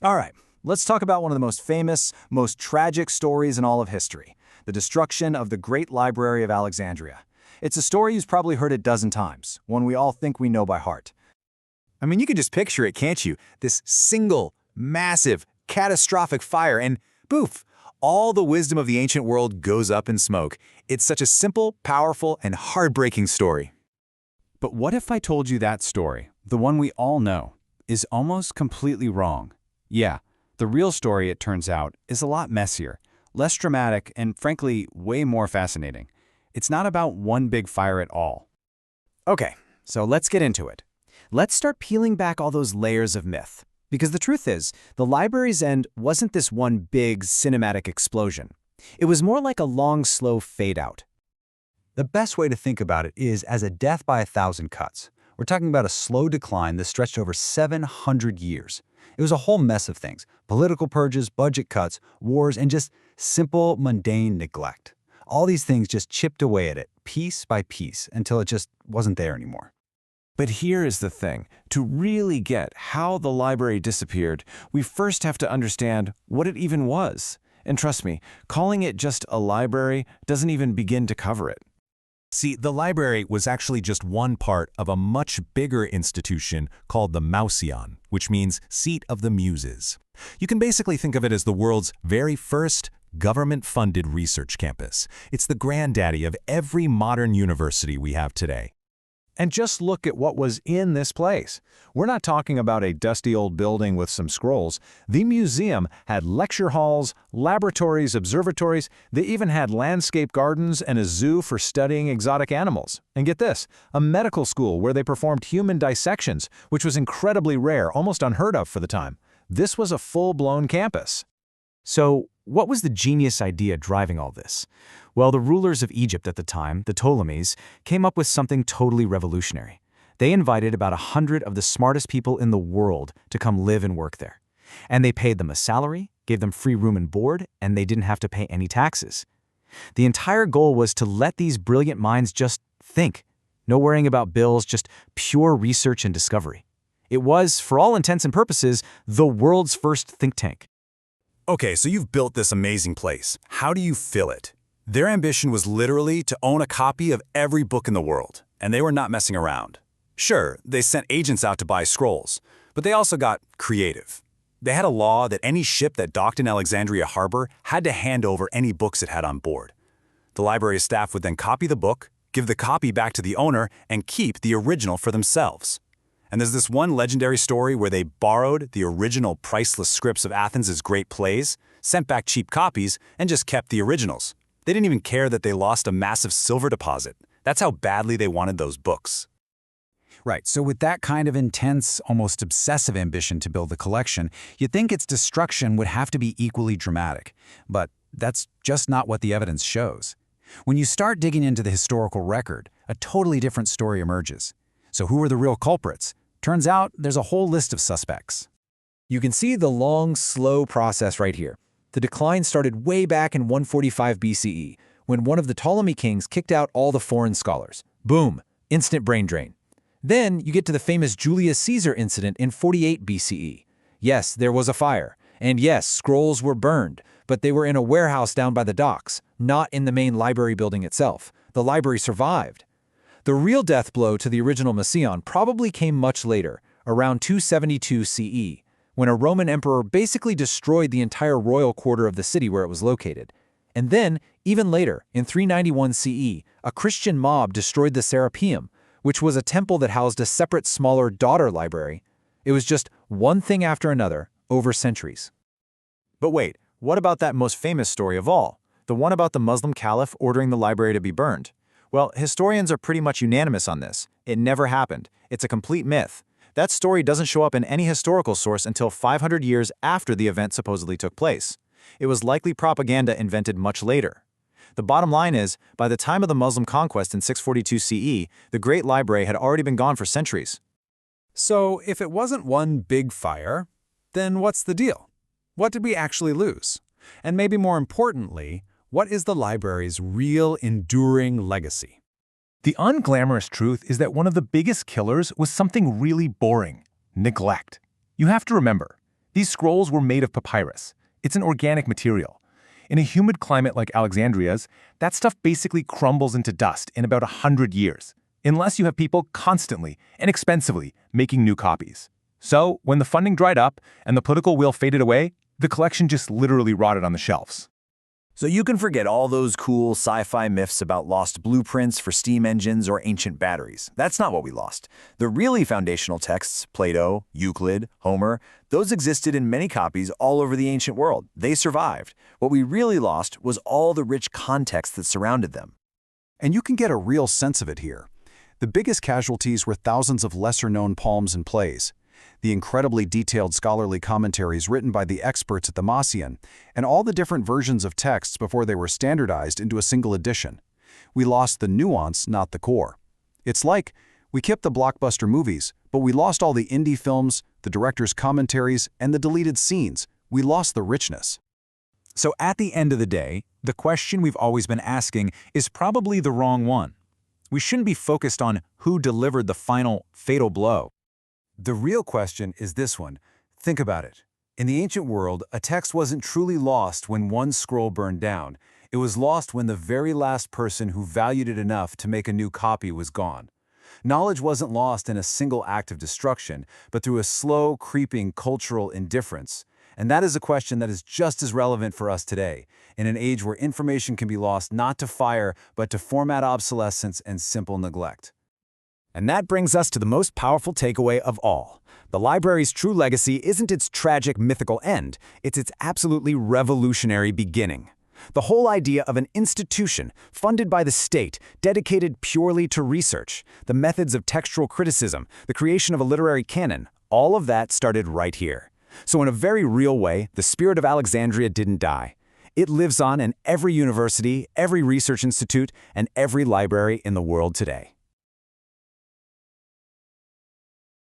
All right, let's talk about one of the most famous, most tragic stories in all of history, the destruction of the Great Library of Alexandria. It's a story you've probably heard a dozen times, one we all think we know by heart. I mean, you can just picture it, can't you? This single, massive, catastrophic fire, and poof, all the wisdom of the ancient world goes up in smoke. It's such a simple, powerful, and heartbreaking story. But what if I told you that story, the one we all know, is almost completely wrong? Yeah, the real story, it turns out, is a lot messier, less dramatic, and frankly, way more fascinating. It's not about one big fire at all. Okay, so let's get into it. Let's start peeling back all those layers of myth. Because the truth is, the library's end wasn't this one big cinematic explosion. It was more like a long, slow fade-out. The best way to think about it is as a death by 1,000 cuts. We're talking about a slow decline that stretched over 700 years. It was a whole mess of things: political purges, budget cuts, wars, and just simple, mundane neglect. All these things just chipped away at it, piece by piece, until it just wasn't there anymore. But here is the thing. To really get how the library disappeared, we first have to understand what it even was. And trust me, calling it just a library doesn't even begin to cover it. See, the library was actually just one part of a much bigger institution called the Mouseon, which means Seat of the Muses. You can basically think of it as the world's very first government-funded research campus. It's the granddaddy of every modern university we have today. And just look at what was in this place. We're not talking about a dusty old building with some scrolls. The museum had lecture halls, laboratories, observatories. They even had landscape gardens and a zoo for studying exotic animals. And get this, a medical school where they performed human dissections, which was incredibly rare, almost unheard of for the time. This was a full-blown campus. So, what was the genius idea driving all this? Well, the rulers of Egypt at the time, the Ptolemies, came up with something totally revolutionary. They invited about 100 of the smartest people in the world to come live and work there. And they paid them a salary, gave them free room and board, and they didn't have to pay any taxes. The entire goal was to let these brilliant minds just think. No worrying about bills, just pure research and discovery. It was, for all intents and purposes, the world's first think tank. Okay, so you've built this amazing place. How do you fill it? Their ambition was literally to own a copy of every book in the world, and they were not messing around. Sure, they sent agents out to buy scrolls, but they also got creative. They had a law that any ship that docked in Alexandria Harbor had to hand over any books it had on board. The library staff would then copy the book, give the copy back to the owner, and keep the original for themselves. And there's this one legendary story where they borrowed the original priceless scripts of Athens' great plays, sent back cheap copies, and just kept the originals. They didn't even care that they lost a massive silver deposit. That's how badly they wanted those books. Right, so with that kind of intense, almost obsessive ambition to build the collection, you'd think its destruction would have to be equally dramatic. But that's just not what the evidence shows. When you start digging into the historical record, a totally different story emerges. So who are the real culprits? Turns out there's a whole list of suspects. You can see the long, slow process right here. The decline started way back in 145 BCE, when one of the Ptolemy kings kicked out all the foreign scholars. Boom, instant brain drain. Then you get to the famous Julius Caesar incident in 48 BCE. Yes, there was a fire. And yes, scrolls were burned, but they were in a warehouse down by the docks, not in the main library building itself. The library survived. The real death blow to the original Mouseon probably came much later, around 272 CE, when a Roman emperor basically destroyed the entire royal quarter of the city where it was located. And then, even later, in 391 CE, a Christian mob destroyed the Serapeum, which was a temple that housed a separate, smaller daughter library. It was just one thing after another, over centuries. But wait, what about that most famous story of all? The one about the Muslim caliph ordering the library to be burned? Well, historians are pretty much unanimous on this. It never happened. It's a complete myth. That story doesn't show up in any historical source until 500 years after the event supposedly took place. It was likely propaganda invented much later. The bottom line is, by the time of the Muslim conquest in 642 CE, the Great Library had already been gone for centuries. So, if it wasn't one big fire, then what's the deal? What did we actually lose? And maybe more importantly, what is the library's real enduring legacy? The unglamorous truth is that one of the biggest killers was something really boring: neglect. You have to remember, These scrolls were made of papyrus. It's an organic material. In a humid climate like Alexandria's, that stuff basically crumbles into dust in about 100 years, unless you have people constantly and expensively making new copies. So, when the funding dried up and the political will faded away, the collection just literally rotted on the shelves. So you can forget all those cool sci-fi myths about lost blueprints for steam engines or ancient batteries. That's not what we lost. The really foundational texts, Plato, Euclid, Homer, those existed in many copies all over the ancient world. They survived. What we really lost was all the rich context that surrounded them. And you can get a real sense of it here. The biggest casualties were thousands of lesser-known poems and plays, the incredibly detailed scholarly commentaries written by the experts at the Mauseion, and all the different versions of texts before they were standardized into a single edition. We lost the nuance, not the core. It's like we kept the blockbuster movies, but we lost all the indie films, the director's commentaries, and the deleted scenes. We lost the richness. So at the end of the day, the question we've always been asking is probably the wrong one. We shouldn't be focused on who delivered the final fatal blow. The real question is this one. Think about it. In the ancient world, a text wasn't truly lost when one scroll burned down. It was lost when the very last person who valued it enough to make a new copy was gone. Knowledge wasn't lost in a single act of destruction, but through a slow, creeping cultural indifference. And that is a question that is just as relevant for us today, in an age where information can be lost not to fire, but to format obsolescence and simple neglect. And that brings us to the most powerful takeaway of all. The library's true legacy isn't its tragic mythical end, it's its absolutely revolutionary beginning. The whole idea of an institution funded by the state, dedicated purely to research, the methods of textual criticism, the creation of a literary canon, all of that started right here. So in a very real way, the spirit of Alexandria didn't die. It lives on in every university, every research institute, and every library in the world today.